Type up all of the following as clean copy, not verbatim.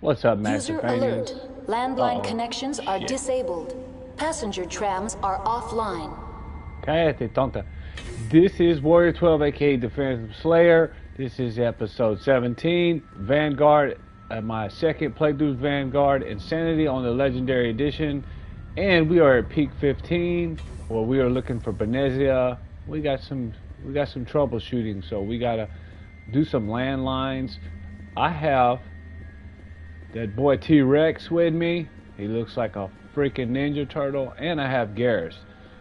What's up, Master User Paintings? alert. Landline connections are Shit. disabled. Passenger trams are offline. Cállate, tonta. This is Warrior 12, aka the Phantom Slayer. This is episode 17, Vanguard. My second playthrough, Vanguard Insanity on the Legendary Edition. And we are at peak 15, where we are looking for Benezia. We got some troubleshooting, so we gotta do some landlines. I have that boy T-Rex with me. He looks like a freaking Ninja Turtle, and I have Garrus.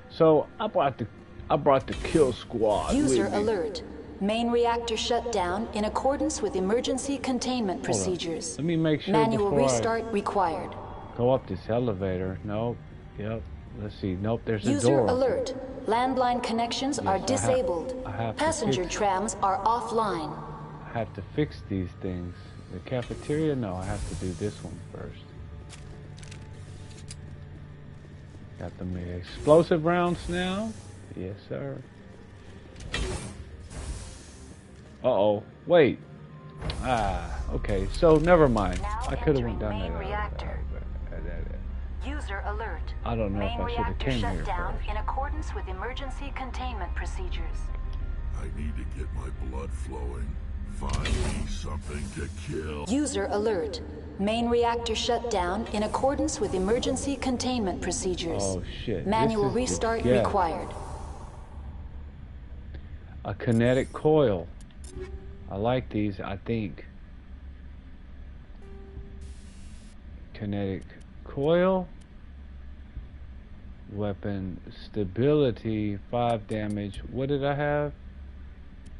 So I brought the kill squad. User with me. alert. Main reactor shut down in accordance with emergency containment procedures. Let me make sure. Manual before restart required. Go up this elevator. Nope. Yep. Let's see. Nope. There's a User door. alert. Landline connections are disabled. I have Passenger trams are offline. I have to fix these things. The cafeteria? No, I have to do this one first. Got the explosive rounds now? Yes, sir. Uh-oh. Wait. Okay. So, never mind. I could have went down there. Reactor. User alert. I don't know if I should have came here down first. in accordance with emergency containment procedures. I need to get my blood flowing. Find me something to kill. User alert. Main reactor shut down in accordance with emergency containment procedures. Oh, shit. Manual This is restart the- yeah. required. A kinetic coil. I like these, I think. Kinetic coil. Weapon stability, 5 damage. What did I have?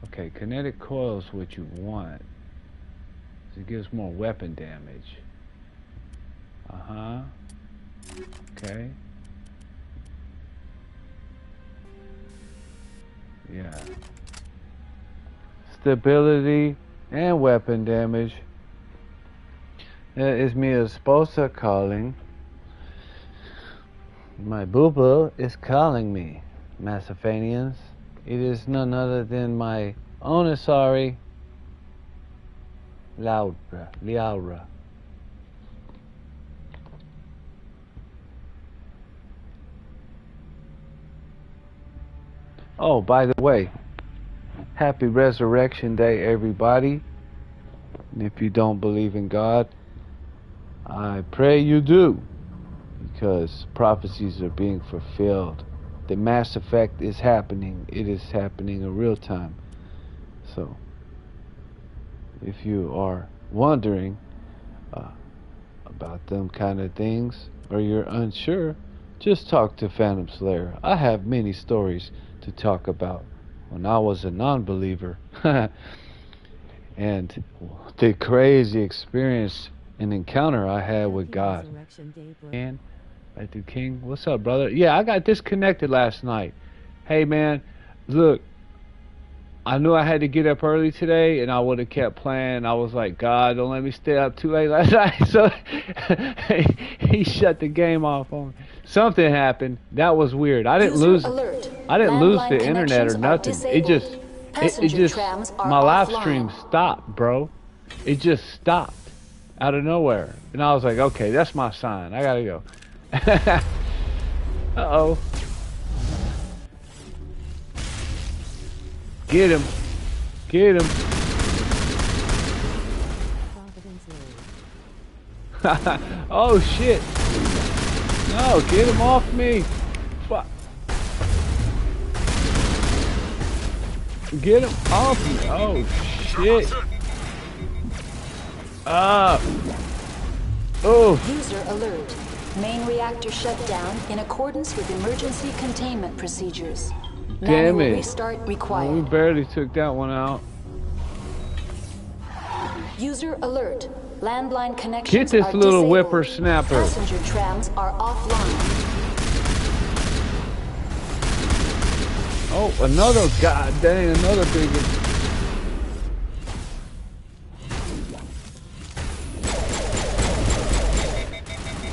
Okay, kinetic coil is what you want. So it gives more weapon damage. Uh-huh. Okay. Yeah. Stability and weapon damage. That is me esposa calling. My boo-boo is calling me, Massafanians. It is none other than my Onisari Liaura. Oh, by the way, happy Resurrection Day, everybody. And if you don't believe in God, I pray you do, because prophecies are being fulfilled. The Mass Effect is happening. It is happening in real time. So, if you are wondering about them kind of things, or you're unsure, just talk to Phantom Slayer. I have many stories to talk about when I was a non-believer. And the crazy experience and encounter I had with God. And Matthew King, what's up, brother? Yeah, I got disconnected last night. Hey, man, look, I knew I had to get up early today, and I would have kept playing. I was like, God, don't let me stay up too late last night. So he shut the game off on me. Something happened. That was weird. I didn't lose. I didn't lose the internet or nothing. It just my live stream stopped, bro. It just stopped out of nowhere, and I was like, okay, that's my sign. I gotta go. Uh-oh. Get him. Get him. Oh, shit. No, get him off me. Fuck. Get him off me. Oh, shit. Oh. User alert. Main reactor shut down in accordance with emergency containment procedures. Damn Manual it. restart We required. barely took that one out. User alert. Landline Get connections this are little disabled. whippersnapper. Passenger trams are offline. Oh, another god dang, another big one.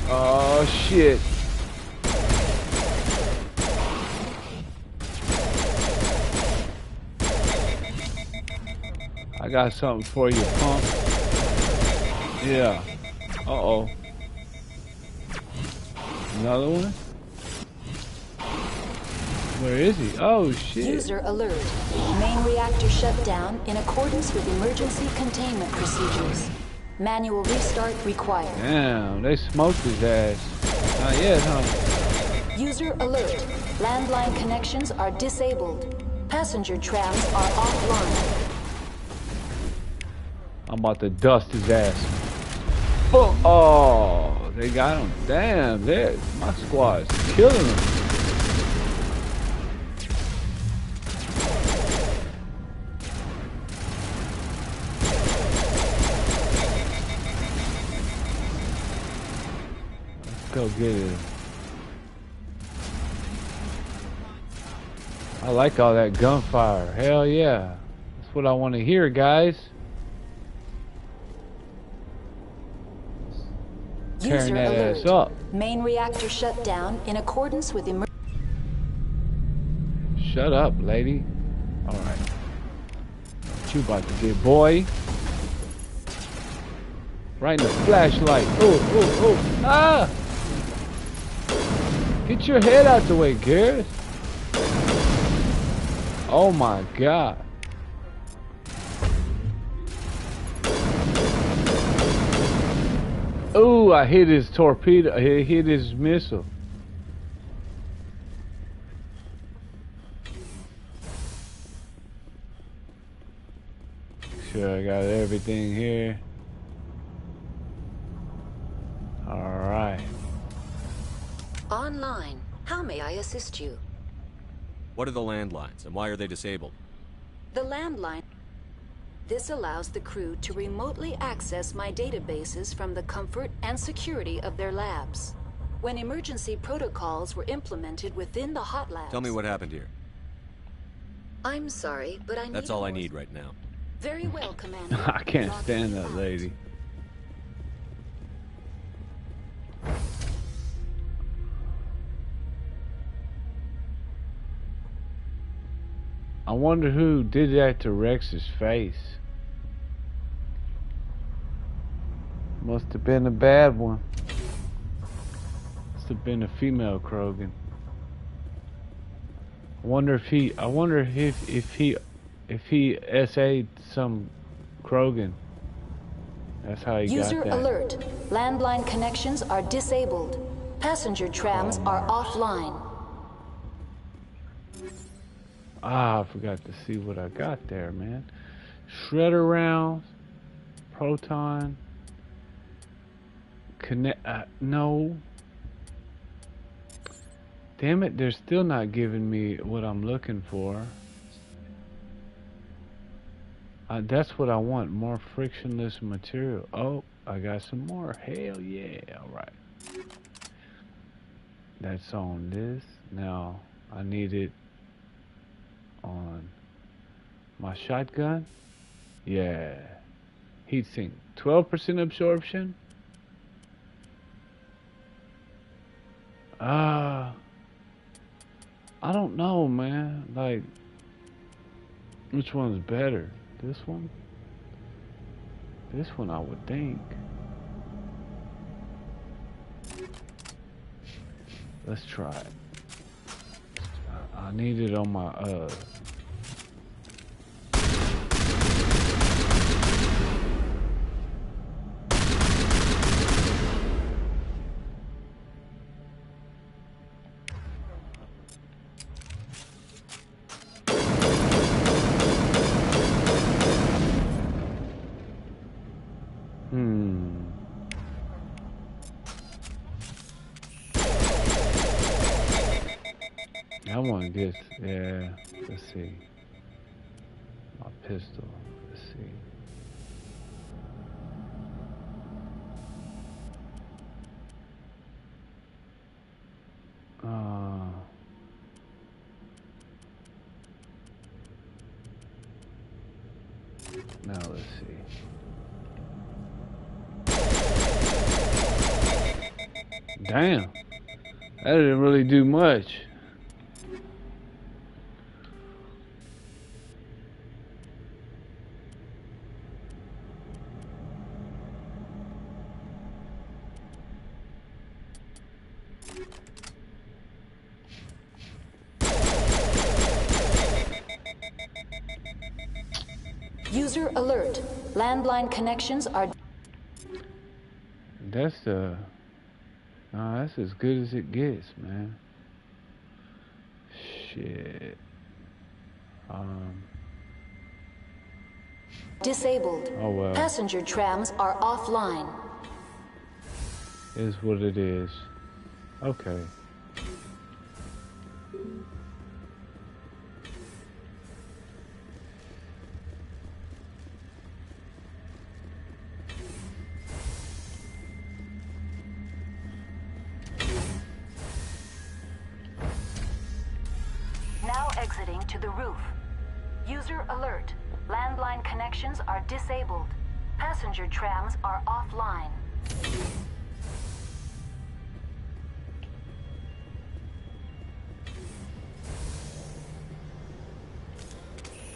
Oh shit. I got something for you, punk. Yeah. Uh-oh. Another one? Where is he? Oh, shit. User alert. Main reactor shut down in accordance with emergency containment procedures. Manual restart required. Damn, they smoked his ass. Not yet, huh? User alert. Landline connections are disabled. Passenger trams are offline. I'm about to dust his ass. Oh, they got him. Damn, my squad's killing him. Let's go get it. I like all that gunfire. Hell yeah. That's what I want to hear, guys. Tearing that ass up. Main reactor shut down in accordance with Shut up, lady. Alright. What you about to get, boy? Right in the flashlight. Oh. Ah! Get your head out the way, Garrett. Oh my god. Ooh, I hit his torpedo. I hit his missile. Sure, I got everything here. Alright. Online. How may I assist you? What are the landlines, and why are they disabled? The landline. This allows the crew to remotely access my databases from the comfort and security of their labs. When emergency protocols were implemented within the hot labs... Tell me what happened here. I'm sorry, but I need... That's all I need right now. Very well, Commander. I can't stand that lady. I wonder who did that to Rex's face. Must have been a bad one. Must have been a female Krogan. I wonder if he SA'd some Krogan. That's how he User got that. alert. Landline connections are disabled. Passenger trams are offline. Ah, I forgot to see what I got there, man. Shredder rounds, proton, connect. No. Damn it! They're still not giving me what I'm looking for. That's what I want. More frictionless material. Oh, I got some more. Hell yeah! All right. That's on this. Now I need it on my shotgun. Yeah. Heatsink. 12% absorption. I don't know, man. Like, which one's better? This one? This one, I would think. Let's try it. I need it on my I want to get, yeah, let's see. My pistol, let's see. Now let's see. Damn, that didn't really do much. User alert. Landline connections are... That's that's as good as it gets, man. Shit. Disabled. Oh well. Passenger trams are offline. Is what it is. Okay. Now exiting to the roof. User alert. Landline connections are disabled. Passenger trams are offline.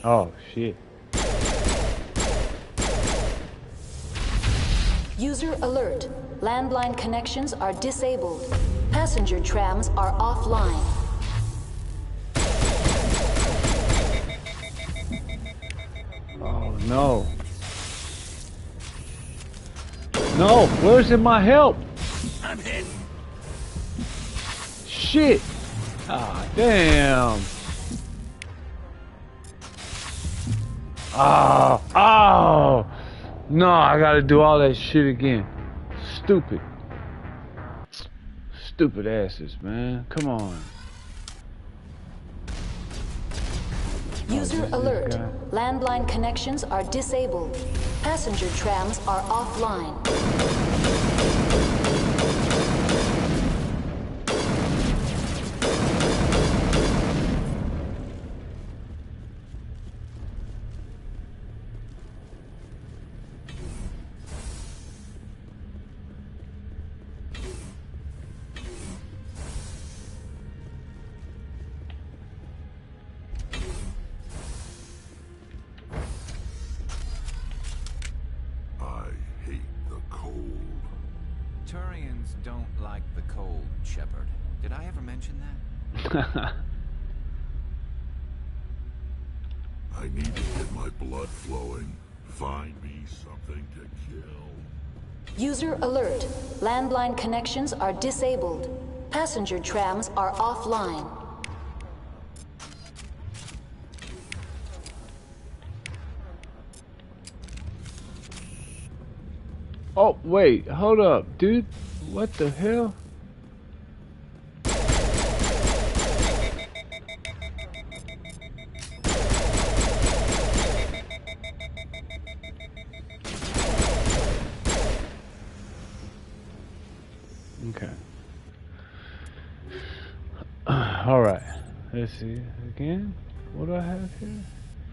Oh shit. User alert. Landline connections are disabled. Passenger trams are offline. Oh no. No, where's in my help? I'm hit. Shit. Ah, damn. Oh, oh. No, I gotta do all that shit again. Stupid. Stupid asses, man. Come on. User alert. Landline connections are disabled. Passenger trams are offline. Turians don't like the cold, Shepard. Did I ever mention that? I need to get my blood flowing. Find me something to kill. User alert. Landline connections are disabled. Passenger trams are offline. Oh, wait, hold up, dude. What the hell? Okay. All right. Let's see again. What do I have here?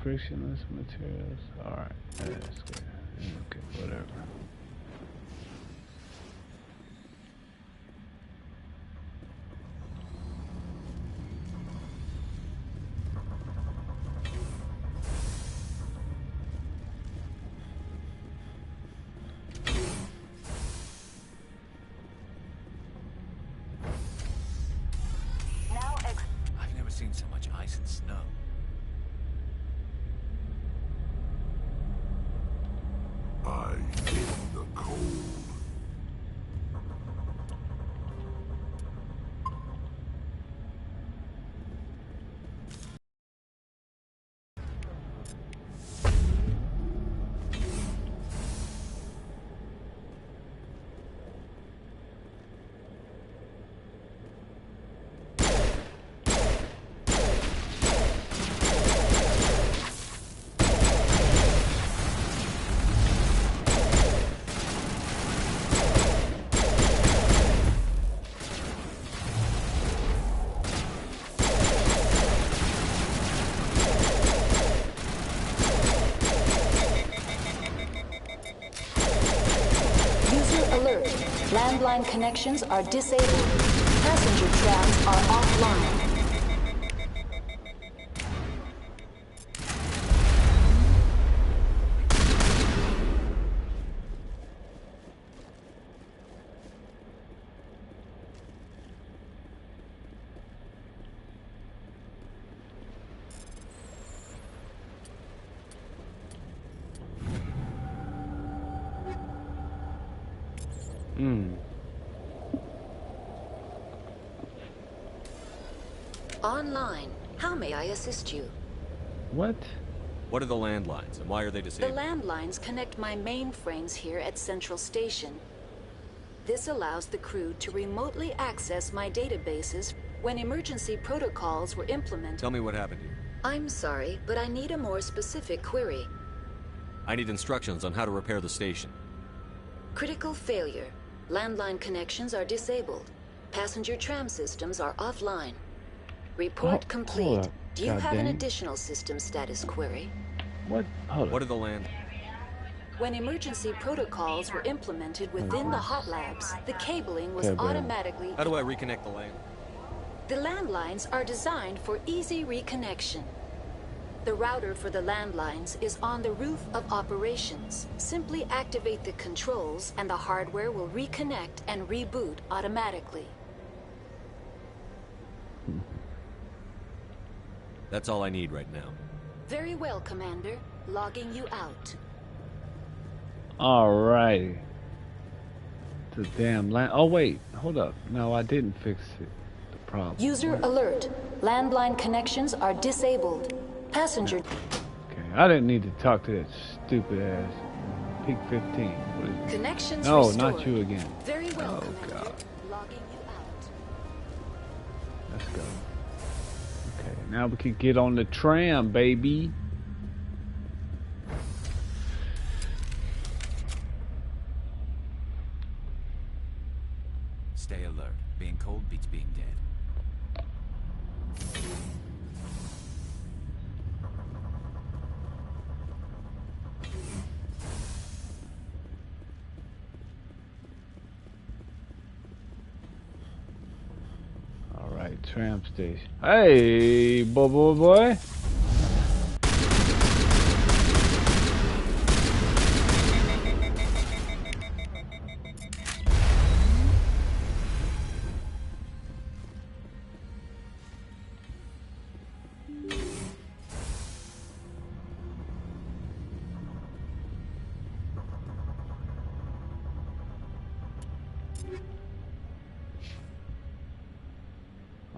Frictionless materials. All right. That's good. Okay, whatever. I've never seen so much ice and snow. I hate the cold. Landline connections are disabled. Passenger trams are offline. Online. How may I assist you? What? What are the landlines, and why are they The disabled? landlines connect my mainframes here at Central Station. This allows the crew to remotely access my databases when emergency protocols were implemented. Tell me what happened here. I'm sorry, but I need a more specific query. I need instructions on how to repair the station. Critical failure. Landline connections are disabled. Passenger tram systems are offline. Report Oh, complete. hold up. Do you God have an dang. additional system status query? What? Hold What up. are the land... When emergency protocols were implemented within the hot labs, the cabling was Okay, babe. automatically... How do I reconnect the land? The landlines are designed for easy reconnection. The router for the landlines is on the roof of operations. Simply activate the controls and the hardware will reconnect and reboot automatically. That's all I need right now. Very well, Commander. Logging you out. Alrighty. The damn land. Oh wait, hold up. No, I didn't fix it. The problem. User alert. Landline connections are disabled. Passenger... Okay, I didn't need to talk to that stupid ass. Peak 15. What is it? Connections No, restored. not you again. Very well, Oh, Commander. God. Logging you out. Let's go. Okay, now we can get on the tram, baby. Stay alert. Being cold beats being dead. All right, tram station. Hey, boy.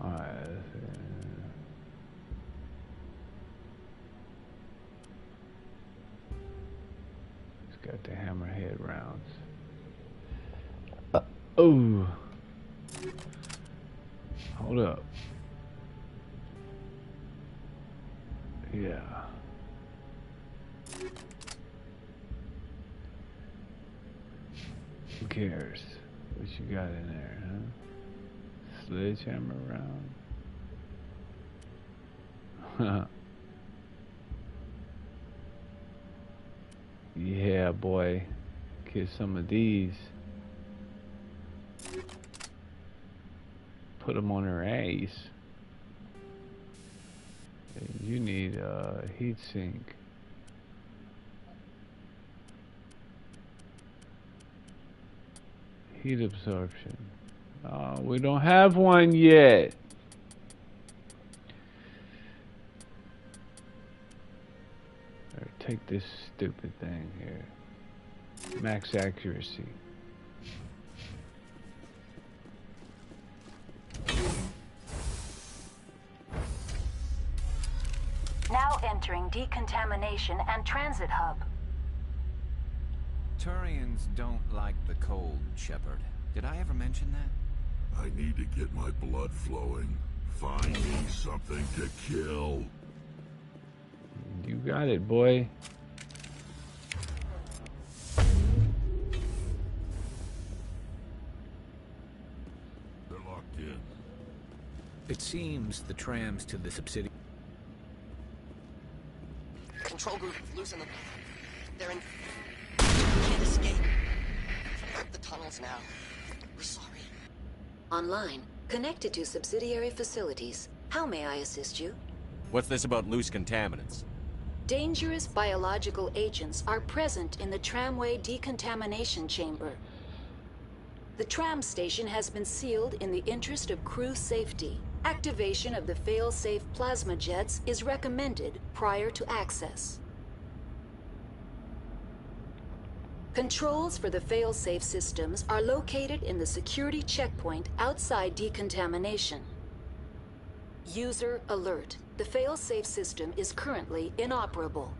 All right. It's got the hammerhead rounds. Oh. Hold up. Yeah. Who cares? What you got in there, huh? Sledgehammer round. Yeah, boy. Get some of these. Put them on her ass. You need a heat sink. Heat absorption. Oh, we don't have one yet. Or take this stupid thing here. Max accuracy. Now entering decontamination and transit hub. Turians don't like the cold, Shepard. Did I ever mention that? I need to get my blood flowing. Find me something to kill. You got it, boy. They're locked in. It seems the trams to the subsidiary. Control group, loosen them. They're in... Can't escape. The tunnels now. We're sorry. Online. Connected to subsidiary facilities. How may I assist you? What's this about loose contaminants? Dangerous biological agents are present in the tramway decontamination chamber. The tram station has been sealed in the interest of crew safety. Activation of the fail-safe plasma jets is recommended prior to access. Controls for the failsafe systems are located in the security checkpoint outside decontamination. User alert. The failsafe system is currently inoperable.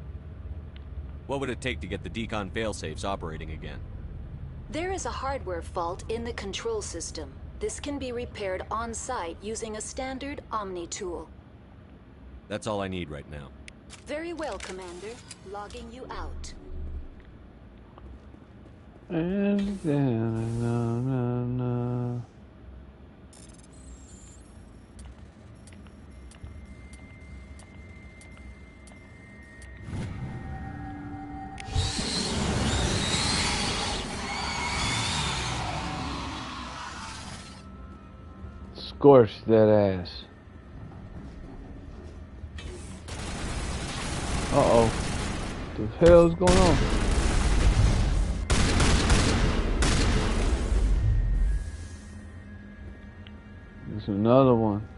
What would it take to get the decon failsafes operating again? There is a hardware fault in the control system. This can be repaired on-site using a standard Omni tool. That's all I need right now. Very well, Commander. Logging you out. Scorch that ass. Uh-oh. What the hell's going on? There's another one.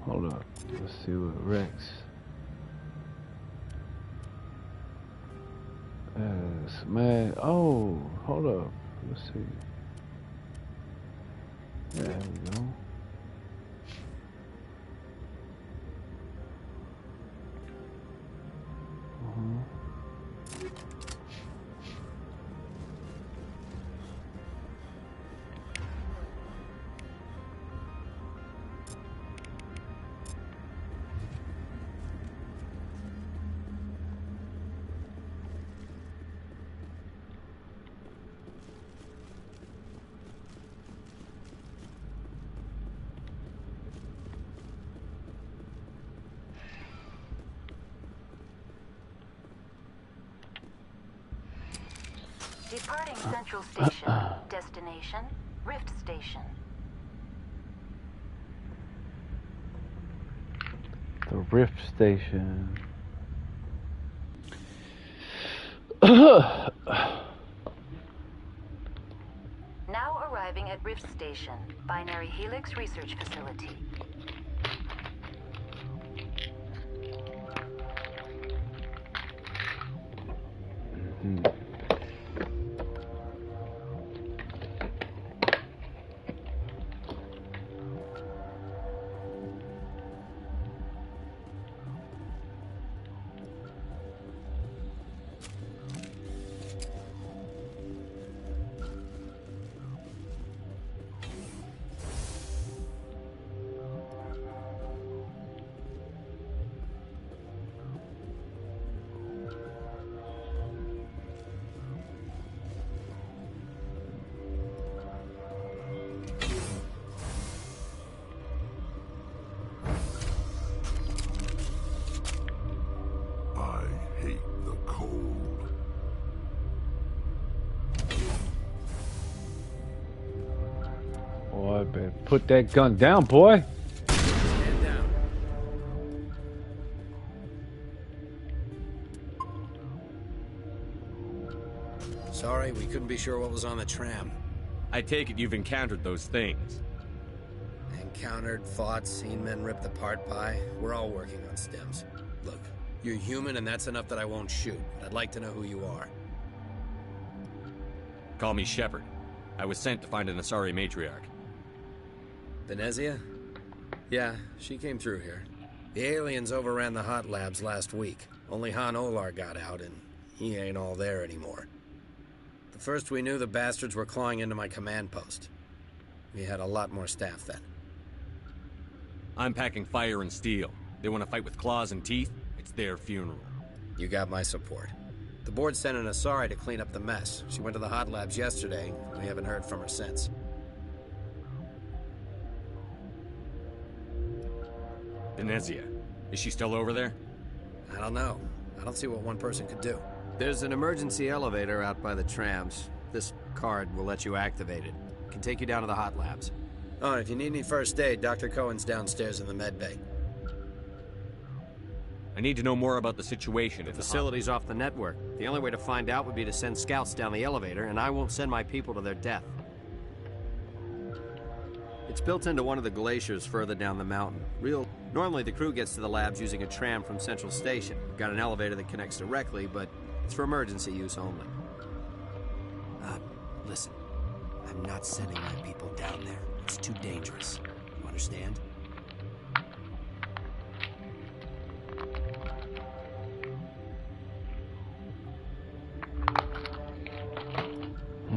Hold up. Let's see what Rex. Man. Oh, hold up. Let's see. There we go. Departing Central Station. Destination, Rift Station. The Rift Station. Now arriving at Rift Station, Binary Helix Research Facility. I hate the cold. Boy, I better put that gun down, boy. Stand down. Sorry, we couldn't be sure what was on the tram. I take it you've encountered those things. Encountered, fought, seen men ripped apart by. We're all working on stems. Look, you're human and that's enough that I won't shoot. But I'd like to know who you are. Call me Shepard. I was sent to find an Asari matriarch. Venezia? Yeah, she came through here. The aliens overran the hot labs last week. Only Han Olar got out and he ain't all there anymore. The first we knew, the bastards were clawing into my command post. We had a lot more staff then. I'm packing fire and steel. They want to fight with claws and teeth? It's their funeral. You got my support. The board sent an Asari to clean up the mess. She went to the hot labs yesterday. We haven't heard from her since. Venezia. Is she still over there? I don't know. I don't see what one person could do. There's an emergency elevator out by the trams. This card will let you activate it. Can take you down to the hot labs. Oh, and if you need any first aid, Dr. Cohen's downstairs in the med bay. I need to know more about the situation. The facility's off the network. The only way to find out would be to send scouts down the elevator, and I won't send my people to their death. It's built into one of the glaciers further down the mountain. Normally the crew gets to the labs using a tram from Central Station. We've got an elevator that connects directly, but it's for emergency use only. Listen. I'm not sending my people down there. It's too dangerous. You understand?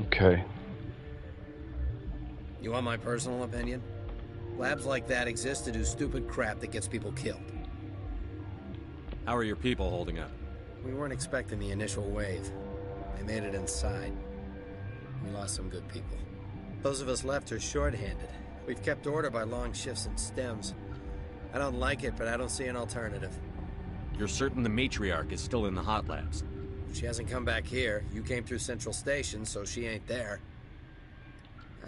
Okay. You want my personal opinion? Labs like that exist to do stupid crap that gets people killed. How are your people holding up? We weren't expecting the initial wave. They made it inside. We lost some good people. Those of us left are short-handed. We've kept order by long shifts and stems. I don't like it, but I don't see an alternative. You're certain the matriarch is still in the hot labs? She hasn't come back here. You came through Central Station, so she ain't there.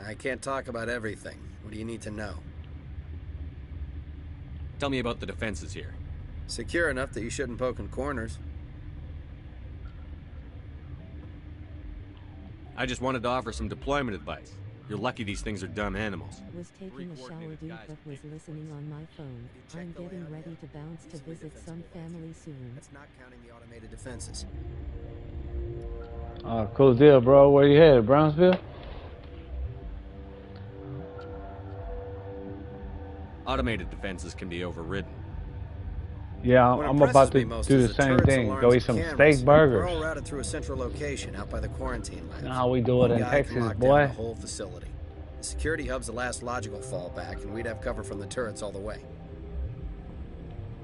I can't talk about everything. What do you need to know? Tell me about the defenses here. Secure enough that you shouldn't poke in corners. I just wanted to offer some deployment advice. You're lucky these things are dumb animals. Was taking a shower deep but was listening on my phone. I'm getting ready to bounce to visit some family soon. That's not counting the automated defenses. Cool deal, bro. Where you headed? Brownsville? Automated defenses can be overridden. Yeah, I'm about to do the same thing. Go eat some steak burgers. We're all routed through a central location out by the quarantine labs. You know how we do it in Texas, boy. The whole facility. The security hub's the last logical fallback, and we'd have cover from the turrets all the way.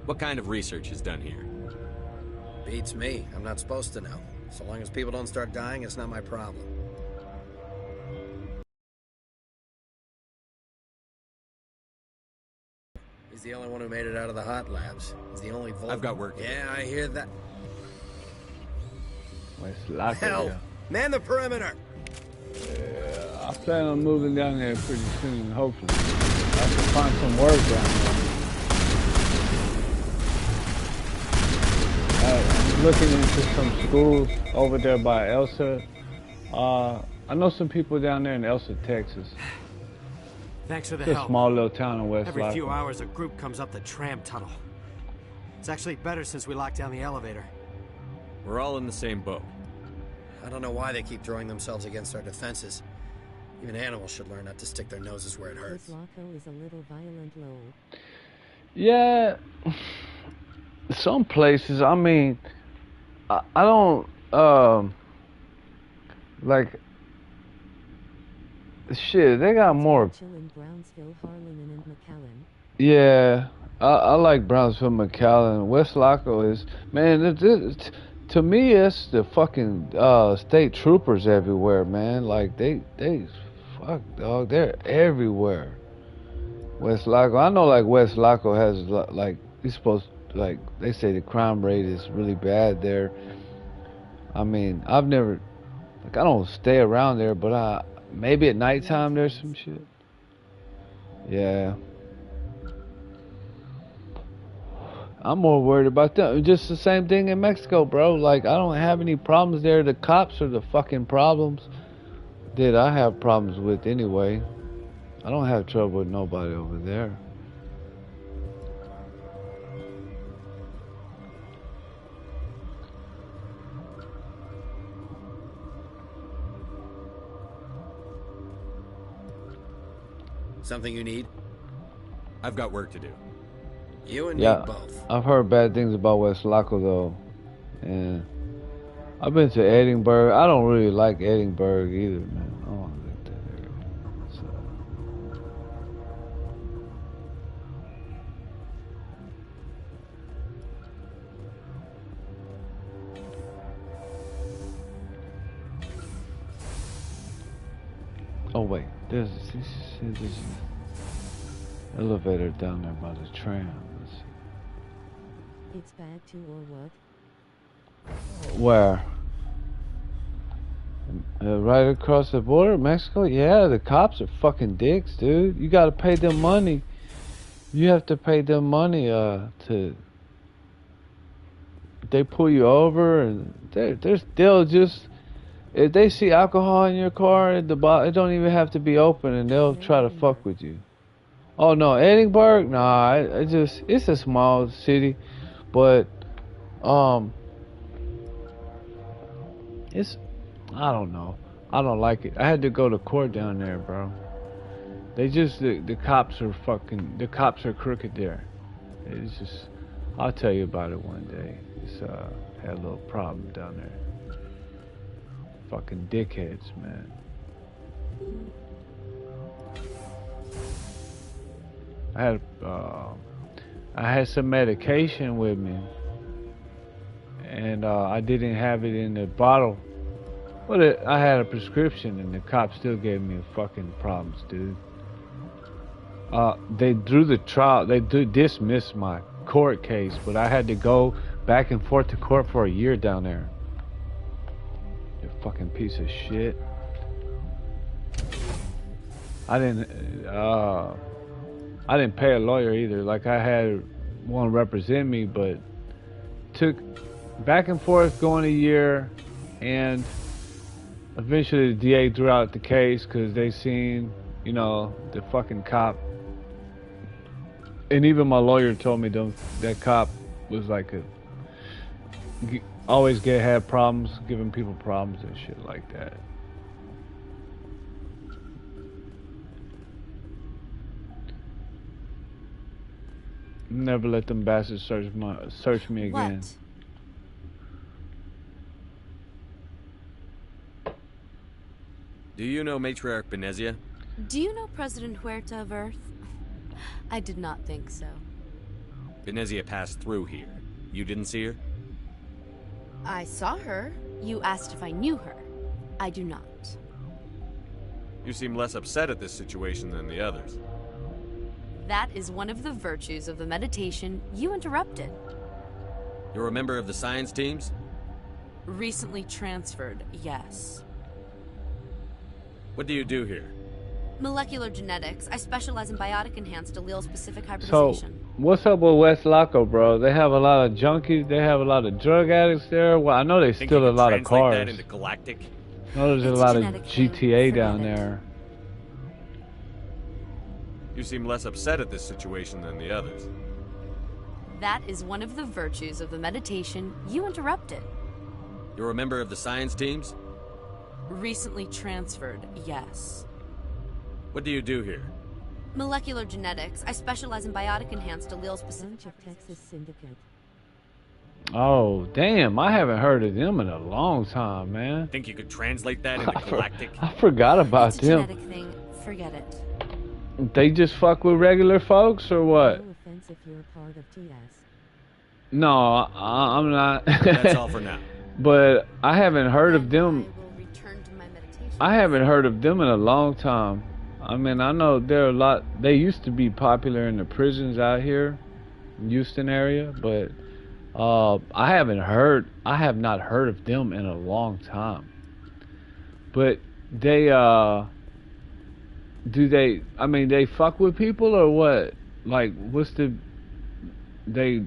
What kind of research is done here? Beats me. I'm not supposed to know. So long as people don't start dying, it's not my problem. He's the only one who made it out of the hot labs. He's the only Vulcan. I've got work. Yeah, I hear that. Hell, man the perimeter. Yeah, I plan on moving down there pretty soon, hopefully. I can find some work down there. I'm looking into some schools over there by Elsa. I know some people down there in Elsa, Texas. Thanks for the It's help. a small little town in West Every few Lafayette. hours, a group comes up the tram tunnel. It's actually better since we locked down the elevator. We're all in the same boat. I don't know why they keep throwing themselves against our defenses. Even animals should learn not to stick their noses where it hurts. This Loco is a little violent low. Yeah, some places, I mean, I don't, like, shit, they got more. Chillin' Brownsville, Harlan, and McAllen. Yeah, I like Brownsville, McAllen. West Laco is, man, to me, it's the fucking state troopers everywhere, man. Like, they fuck, dog, they're everywhere. West Laco, I know, like, West Laco has, like, you're supposed to, like, they say the crime rate is really bad there. I mean, I've never, like, I don't stay around there, but maybe at nighttime there's some shit. Yeah. I'm more worried about that. Just the same thing in Mexico, bro. Like, I don't have any problems there. The cops are the fucking problems that I have problems with anyway. I don't have trouble with nobody over there. Something you need? I've got work to do. You and Yeah, me both. I've heard bad things about West Laco though. And I've been to Edinburgh. I don't really like Edinburgh either, man. I don't like that area. Oh wait, there's this elevator down there by the tram. Let's see. It's bad too, or what? Where? Right across the border, Mexico? Yeah, the cops are fucking dicks, dude. You gotta pay them money. You have to pay them money to they pull you over, and they'll just, if they see alcohol in your car, it don't even have to be open, and they'll try to fuck with you. Oh no, Edinburgh? Nah, it's a small city, but it's, I don't know. I don't like it. I had to go to court down there, bro. They just, the cops are fucking, the cops are crooked there. It's just, I'll tell you about it one day. It's, had a little problem down there. Fucking dickheads, man. I had some medication with me, and I didn't have it in the bottle. But I had a prescription, and the cops still gave me fucking problems, dude. They drew the trial. They dismissed my court case, but I had to go back and forth to court for a year down there. You fucking piece of shit. I didn't pay a lawyer either. Like, I had one represent me, but took back and forth going a year, and eventually the DA threw out the case because they seen, you know, the fucking cop. And even my lawyer told me that cop was like always had problems, giving people problems and shit like that. Never let them bastards search me again. What? Do you know Matriarch Benezia? Do you know President Huerta of Earth? I did not think so. Benezia passed through here. You didn't see her? I saw her. You asked if I knew her. I do not. You seem less upset at this situation than the others. That is one of the virtues of the meditation you interrupted. You're a member of the science teams? Recently transferred, yes. What do you do here? Molecular genetics. I specialize in biotic-enhanced allele-specific hybridization. So, what's up with West Laco, bro? They have a lot of junkies. They have a lot of drug addicts there. Well, I know they steal a lot of cars. That into galactic? I know there's a lot of GTA down there. You seem less upset at this situation than the others. That is one of the virtues of the meditation you interrupted. You're a member of the science teams? Recently transferred, yes. What do you do here? Molecular genetics. I specialize in biotic-enhanced allele-specific Texas Syndicate. Oh, damn. I haven't heard of them in a long time, man. Think you could translate that into galactic? I forgot about it's a them. genetic thing. Forget it. They just fuck with regular folks, or what? No offense if you're a part of TS. No, I'm not. That's all for now. But I haven't heard of them. I will return to my meditation. I haven't heard of them in a long time. I mean, I know there are a lot. They used to be popular in the prisons out here, in Houston area, but I have not heard of them in a long time. But they I mean, they fuck with people or what? Like, they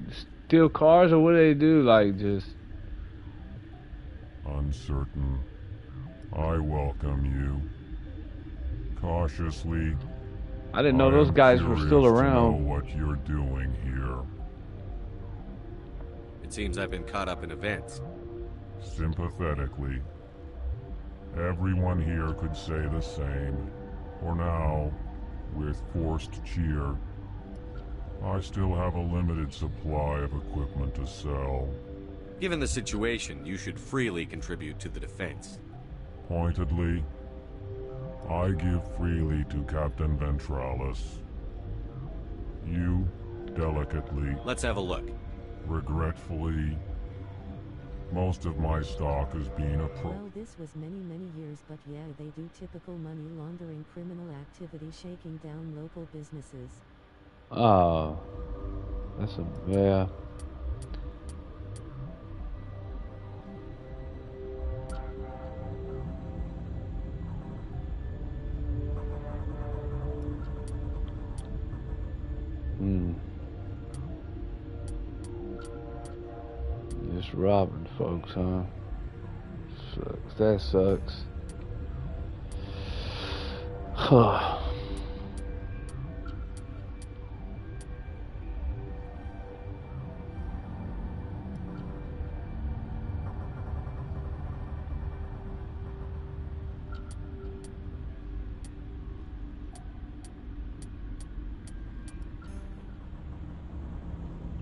steal cars or what do they do? Like, just uncertain. I welcome you. Cautiously. I didn't know those guys were still around. To know what you're doing here. It seems I've been caught up in events. Sympathetically. Everyone here could say the same. For now, with forced cheer, I still have a limited supply of equipment to sell. Given the situation, you should freely contribute to the defense. Pointedly, I give freely to Captain Ventralis. You, delicately. Let's have a look. Regretfully, most of my stock is being Well, this was many years, but yeah, they do typical money laundering criminal activity, shaking down local businesses. Oh, yeah. just robbing folks, huh? Sucks. That sucks.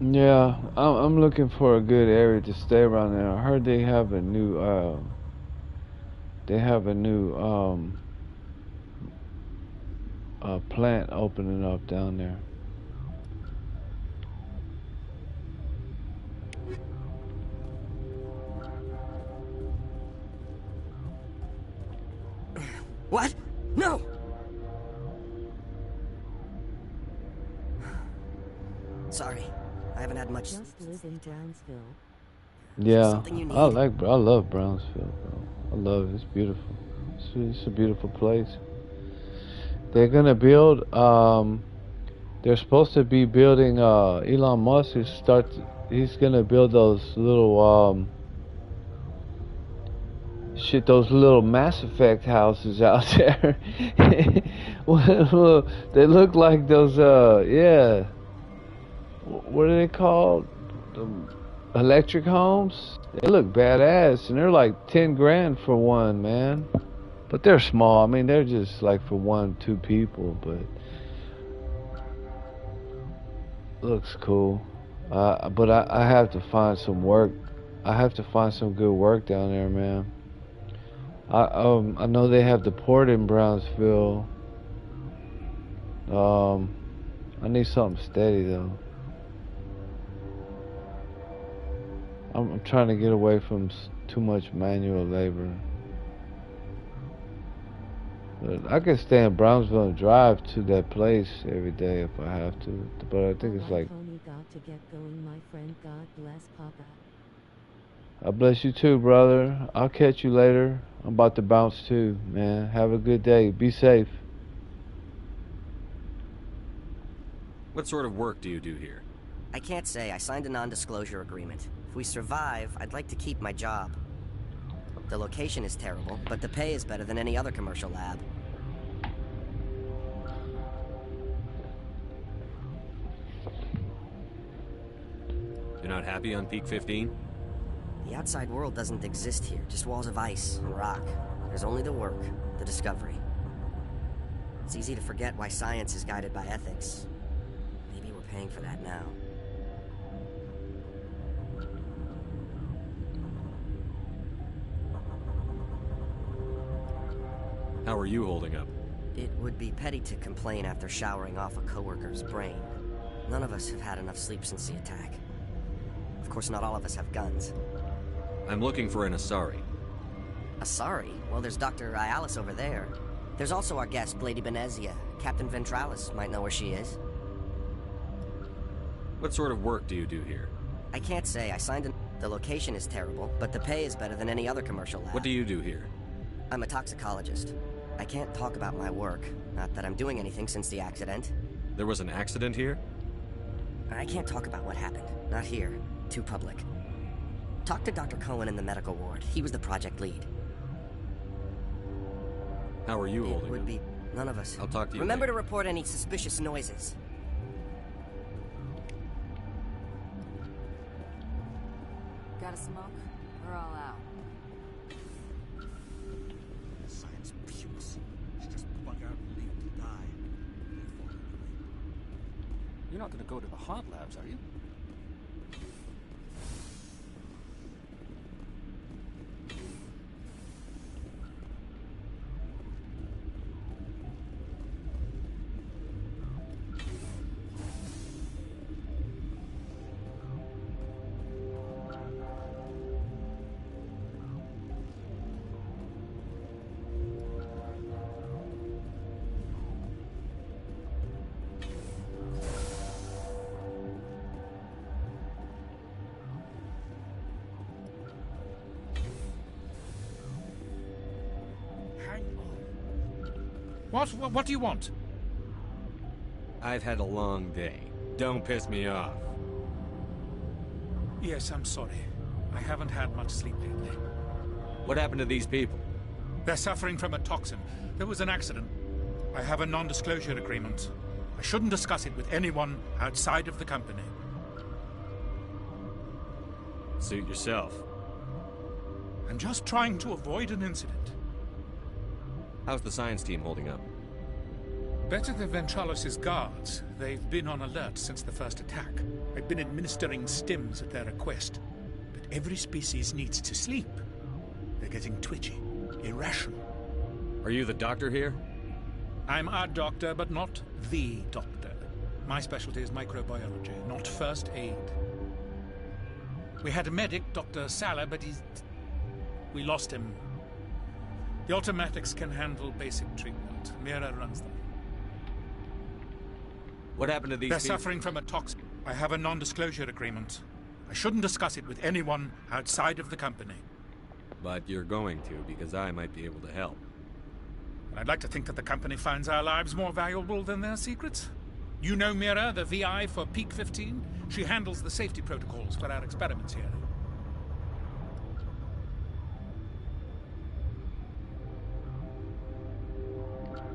Yeah, I'm looking for a good area to stay around there. I heard they have a new plant opening up down there. What? No! Sorry, I haven't had much. Just live in Brownsville. Yeah, Something you need? I love Brownsville, bro. I love it. It's beautiful. It's a beautiful place. They're gonna build. They're supposed to be building. Elon Musk He's gonna build those little those little Mass Effect houses out there. They look like those. Yeah. What are they called? Electric homes. They look badass, and they're like 10 grand for one, man. But they're small. I mean, they're just like for 1-2 people, but looks cool. But I have to find some work. I have to find some good work down there, man. I know they have the port in Brownsville. I need something steady though. I'm trying to get away from too much manual labor. But I can stay in Brownsville and drive to that place every day if I have to. But I think it's like. Got to get going, my friend. God bless Papa. I bless you too, brother. I'll catch you later. I'm about to bounce too, man. Have a good day. Be safe. What sort of work do you do here? I can't say. I signed a non-disclosure agreement. If we survive, I'd like to keep my job. The location is terrible, but the pay is better than any other commercial lab. You're not happy on Peak 15? The outside world doesn't exist here, just walls of ice and rock. There's only the work, the discovery. It's easy to forget why science is guided by ethics. Maybe we're paying for that now. How are you holding up? It would be petty to complain after showering off a coworker's brain. None of us have had enough sleep since the attack. Of course, not all of us have guns. I'm looking for an Asari. Asari? Well, there's Dr. Ayalis over there. There's also our guest, Lady Benezia. Captain Ventralis might know where she is. What sort of work do you do here? I can't say. I signed an... The location is terrible, but the pay is better than any other commercial lab. What do you do here? I'm a toxicologist. I can't talk about my work. Not that I'm doing anything since the accident. There was an accident here? I can't talk about what happened. Not here. Too public. Talk to Dr. Cohen in the medical ward. He was the project lead. How are you holding It would be... None of us. I'll talk to you Remember later. to report any suspicious noises. Got a smoke? We're all out. Science pukes. She just bug out and leave to die. You're not going to go to the hot labs, are you? What do you want? I've had a long day. Don't piss me off. Yes, I'm sorry. I haven't had much sleep lately. What happened to these people? They're suffering from a toxin. There was an accident. I have a non-disclosure agreement. I shouldn't discuss it with anyone outside of the company. Suit yourself. I'm just trying to avoid an incident. How's the science team holding up? Better than Ventralos' guards. They've been on alert since the first attack. I've been administering stims at their request. But every species needs to sleep. They're getting twitchy, irrational. Are you the doctor here? I'm a doctor, but not the doctor. My specialty is microbiology, not first aid. We had a medic, Dr. Sala, but we lost him. The automatics can handle basic treatment. Mira runs them. What happened to these people? They're suffering from a toxin. I have a non-disclosure agreement. I shouldn't discuss it with anyone outside of the company. But you're going to, because I might be able to help. I'd like to think that the company finds our lives more valuable than their secrets. You know Mira, the VI for Peak 15? She handles the safety protocols for our experiments here.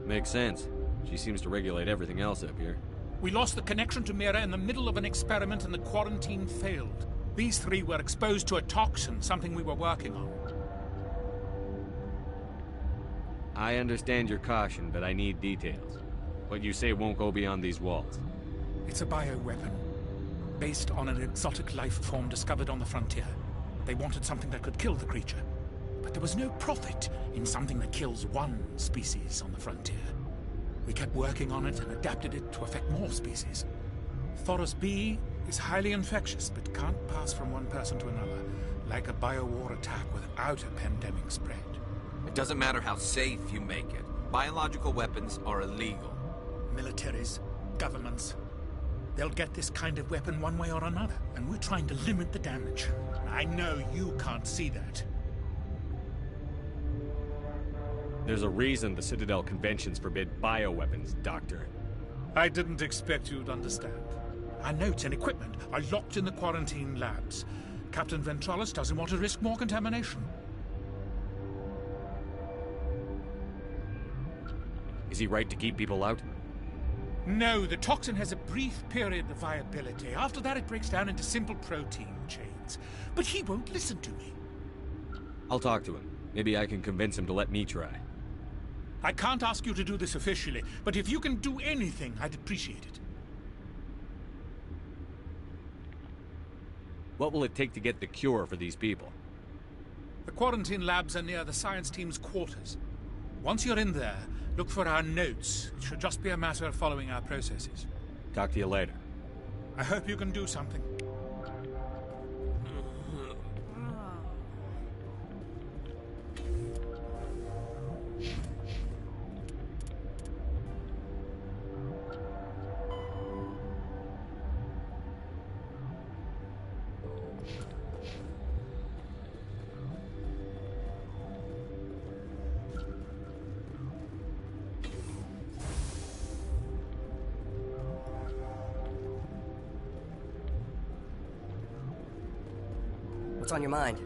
Makes sense. She seems to regulate everything else up here. We lost the connection to Mira in the middle of an experiment and the quarantine failed. These three were exposed to a toxin, something we were working on. I understand your caution, but I need details. What you say won't go beyond these walls. It's a bioweapon, based on an exotic life form discovered on the frontier. They wanted something that could kill the creature. But there was no profit in something that kills one species on the frontier. We kept working on it and adapted it to affect more species. Thoros B is highly infectious, but can't pass from one person to another, like a biowar attack without a pandemic spread. It doesn't matter how safe you make it. Biological weapons are illegal. Militaries, governments, they'll get this kind of weapon one way or another, and we're trying to limit the damage. I know you can't see that. There's a reason the Citadel conventions forbid bioweapons, Doctor. I didn't expect you'd understand. Our notes and equipment are locked in the quarantine labs. Captain Ventralos doesn't want to risk more contamination. Is he right to keep people out? No, the toxin has a brief period of viability. After that, it breaks down into simple protein chains. But he won't listen to me. I'll talk to him. Maybe I can convince him to let me try. I can't ask you to do this officially, but if you can do anything, I'd appreciate it. What will it take to get the cure for these people? The quarantine labs are near the science team's quarters. Once you're in there, look for our notes. It should just be a matter of following our processes. Talk to you later. I hope you can do something. What's on your mind?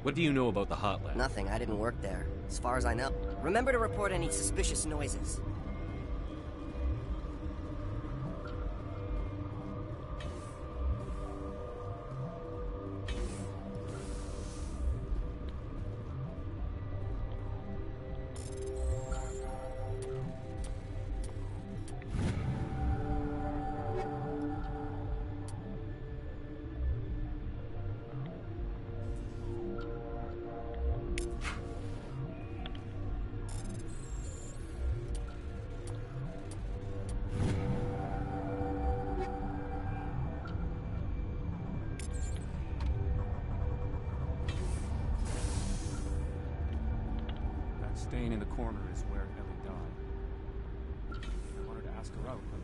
What do you know about the hot lab? Nothing. I didn't work there. As far as I know. Remember to report any suspicious noises. Staying in the corner is where Ellie died. I wanted to ask her out, but...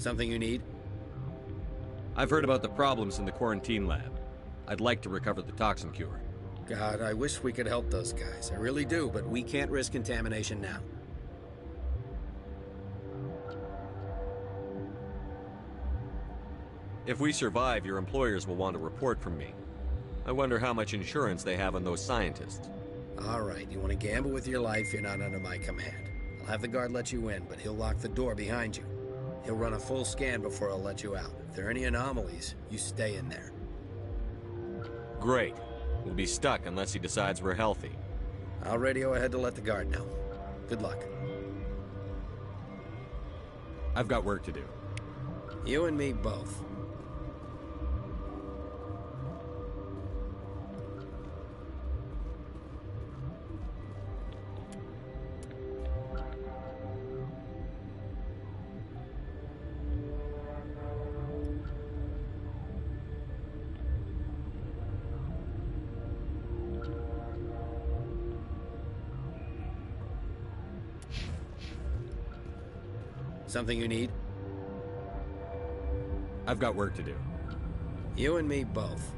Something you need? I've heard about the problems in the quarantine lab. I'd like to recover the toxin cure. God, I wish we could help those guys. I really do, but we can't risk contamination now. If we survive, your employers will want a report from me. I wonder how much insurance they have on those scientists. All right, you want to gamble with your life, you're not under my command. I'll have the guard let you in, but he'll lock the door behind you. He'll run a full scan before he'll let you out. If there are any anomalies, you stay in there. Great. We'll be stuck unless he decides we're healthy. I'll radio ahead to let the guard know. Good luck. I've got work to do. You and me both. Something you need? I've got work to do. You and me both.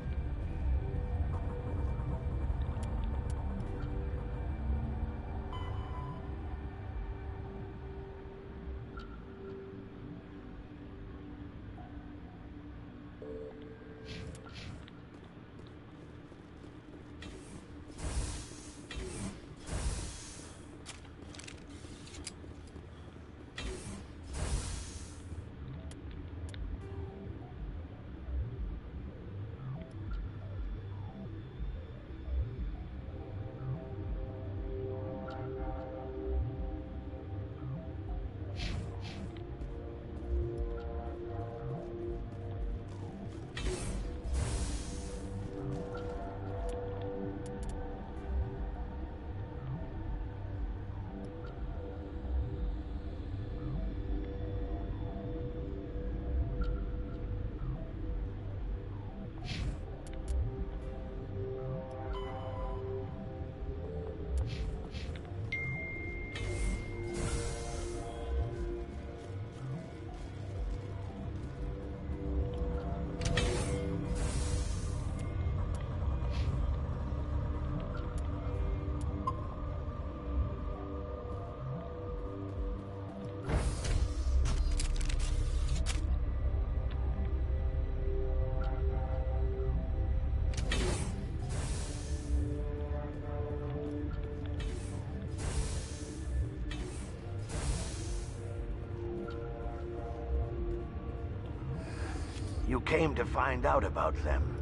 You came to find out about them,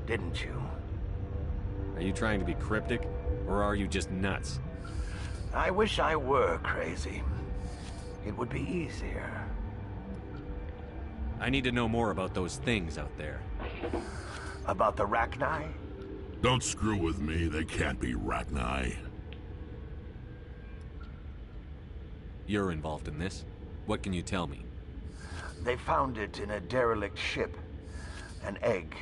didn't you? Are you trying to be cryptic, or are you just nuts? I wish I were crazy. It would be easier. I need to know more about those things out there. About the Rachni? Don't screw with me, they can't be Rachni. You're involved in this. What can you tell me? They found it in a derelict ship. An egg.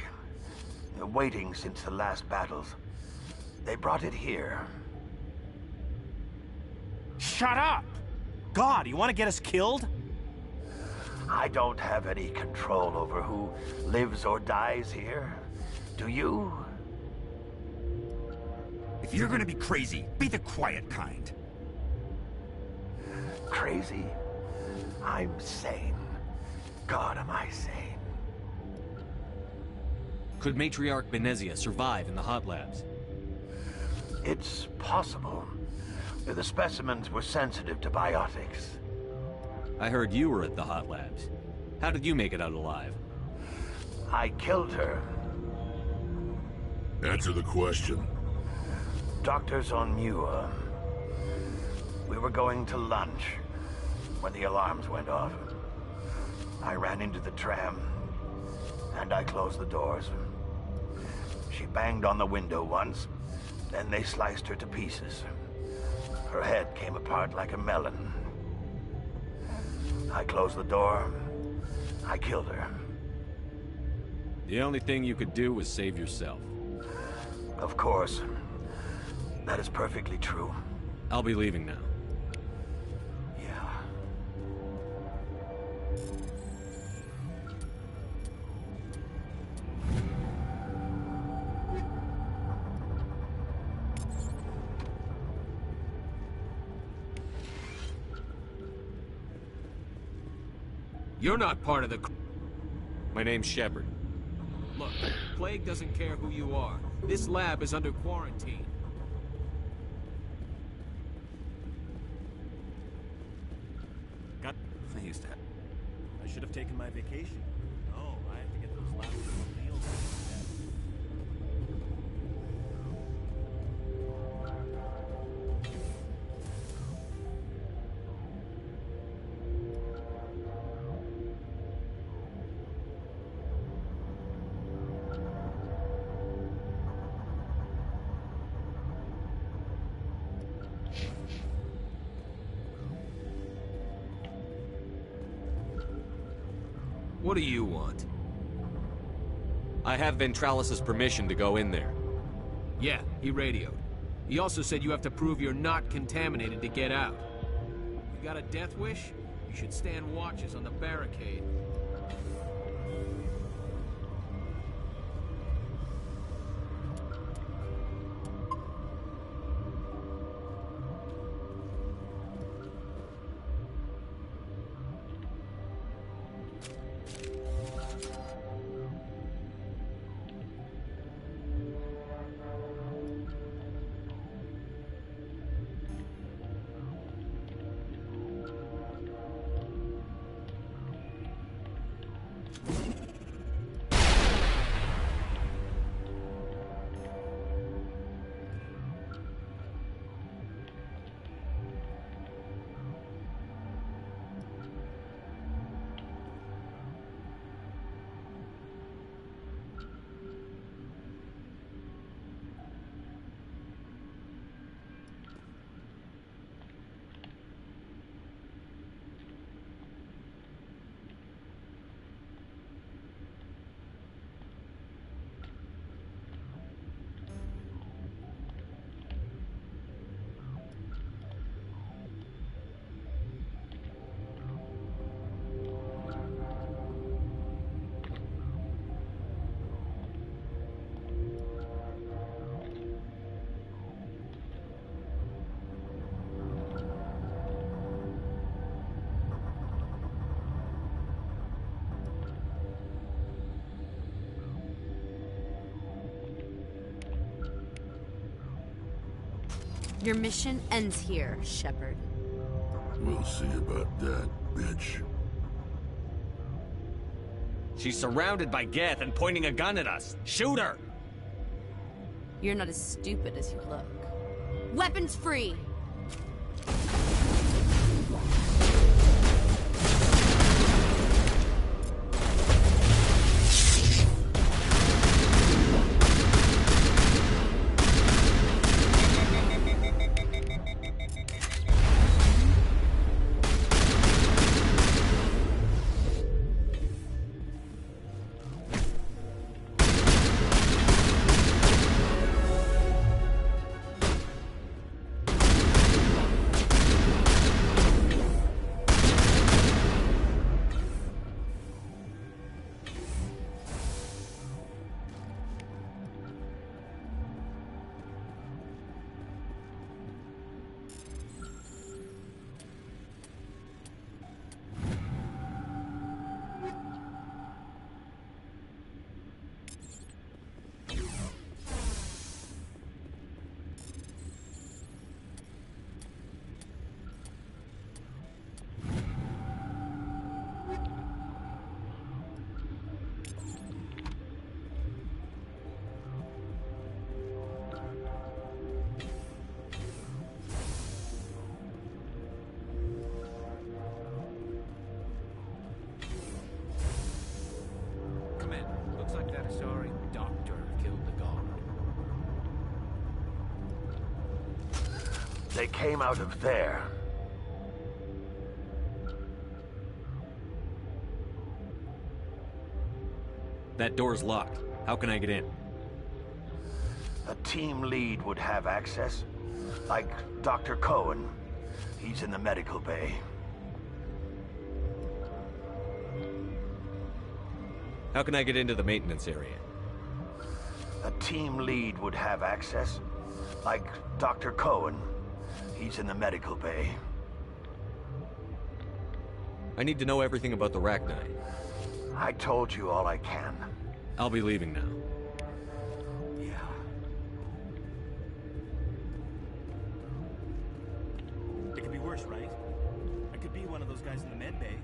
Waiting since the last battles. They brought it here. Shut up! God, you want to get us killed? I don't have any control over who lives or dies here. Do you? If you're gonna be crazy, be the quiet kind. Crazy? I'm sane. God, am I sane? Could Matriarch Benezia survive in the hot labs? It's possible. The specimens were sensitive to biotics. I heard you were at the hot labs. How did you make it out alive? I killed her. Answer the question. Doctors on Muir. We were going to lunch when the alarms went off. I ran into the tram, and I closed the doors. She banged on the window once, then they sliced her to pieces. Her head came apart like a melon. I closed the door. I killed her. The only thing you could do was save yourself. Of course. That is perfectly true. I'll be leaving now. Yeah. You're not part of the... My name's Shepard. Look, Plague doesn't care who you are. This lab is under quarantine. I used to have... I should have taken my vacation. No, I have to get those labs revealed. What do you want? I have Ventralis's permission to go in there. Yeah, he radioed. He also said you have to prove you're not contaminated to get out. You got a death wish? You should stand watches on the barricade. Your mission ends here, Shepard. We'll see about that, bitch. She's surrounded by Geth and pointing a gun at us. Shoot her! You're not as stupid as you look. Weapons free! They came out of there. That door's locked. How can I get in? A team lead would have access. Like Dr. Cohen. He's in the medical bay. How can I get into the maintenance area? A team lead would have access. Like Dr. Cohen. He's in the medical bay. I need to know everything about the Rachni. I told you all I can. I'll be leaving now. Yeah. It could be worse, right? I could be one of those guys in the med bay.